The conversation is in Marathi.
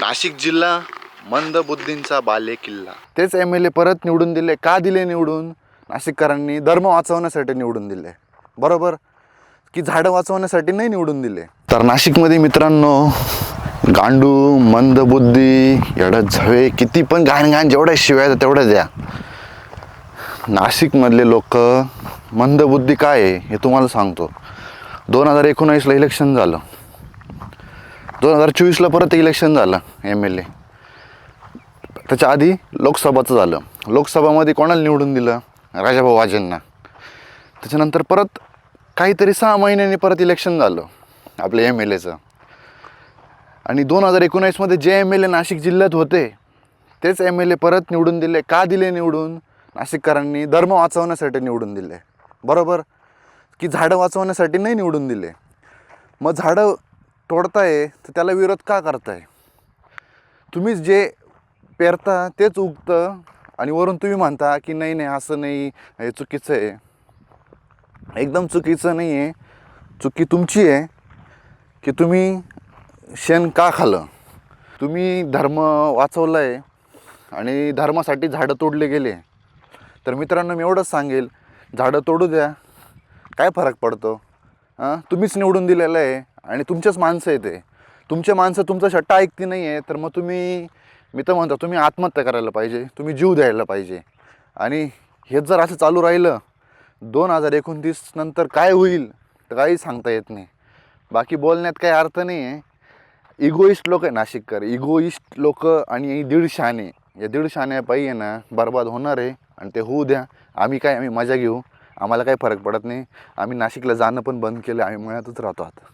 नाशिक जिल्हा मंदबुद्धींचा बाले किल्ला. तेच MLA परत निवडून दिले. का दिले निवडून? नाशिककरांनी धर्म वाचवण्यासाठी निवडून दिले. बरोबर की झाडं वाचवण्यासाठी नाही निवडून दिले. तर नाशिकमध्ये मित्रांनो, गांडू, मंदबुद्धी, येडं झवे, किती पण घाण घाण जेवढ्या शिवाय तेवढ्या द्या. नाशिकमधले लोक मंदबुद्धी काय आहे हे तुम्हाला सांगतो. 2019ला इलेक्शन झालं, 2024ला परत इलेक्शन झालं MLA. त्याच्या आधी लोकसभाचं झालं. लोकसभामध्ये कोणाला निवडून दिलं? राजाभाऊ वाजेंना. त्याच्यानंतर परत काहीतरी 6 महिन्यांनी परत इलेक्शन झालं आपल्या MLAचं. आणि 2019मध्ये जे MLA नाशिक जिल्ह्यात होते तेच MLA परत निवडून दिले. का दिले निवडून? नाशिककरांनी धर्म वाचवण्यासाठी निवडून दिले. बरोबर की झाडं वाचवण्यासाठी नाही निवडून दिले. मग झाडं तोडताय तर त्याला विरोध का करताय? तुम्हीच जे पेरता तेच उगतं आणि वरून तुम्ही म्हणता की नाही नाही असं नाही, हे चुकीचं आहे. एकदम चुकीचं नाही आहे. चुकी तुमची आहे की तुम्ही शेण का खाल्लं. तुम्ही धर्म वाचवला आहे आणि धर्मासाठी झाडं तोडले गेले. तर मित्रांनो, मी एवढंच सांगेल, झाडं तोडू द्या, काय फरक पडतो? तुम्हीच निवडून दिलेलं आहे आणि तुमचेच माणसं आहे ते. तुमचे माणसं तुमचा शट्टा ऐकती नाही आहे तर मग मी तर म्हणतो तुम्ही आत्महत्या करायला पाहिजे, तुम्ही जीव द्यायला पाहिजे. आणि हेच जर असं चालू राहिलं 2029 नंतर काय होईल तर काही सांगता येत नाही. बाकी बोलण्यात काही अर्थ नाही आहे. इगोइस्ट लोक आहे नाशिककर, इगोइस्ट लोक. आणि दीड शहाणे, या दीड शहाण्यापायी आहे ना बरबाद होणार आहे. आणि ते होऊ द्या. आम्ही मजा घेऊ, आम्हाला काही फरक पडत नाही. आम्ही नाशिकला जाणं पण बंद केलं, आम्ही मळ्यातच राहतो आता.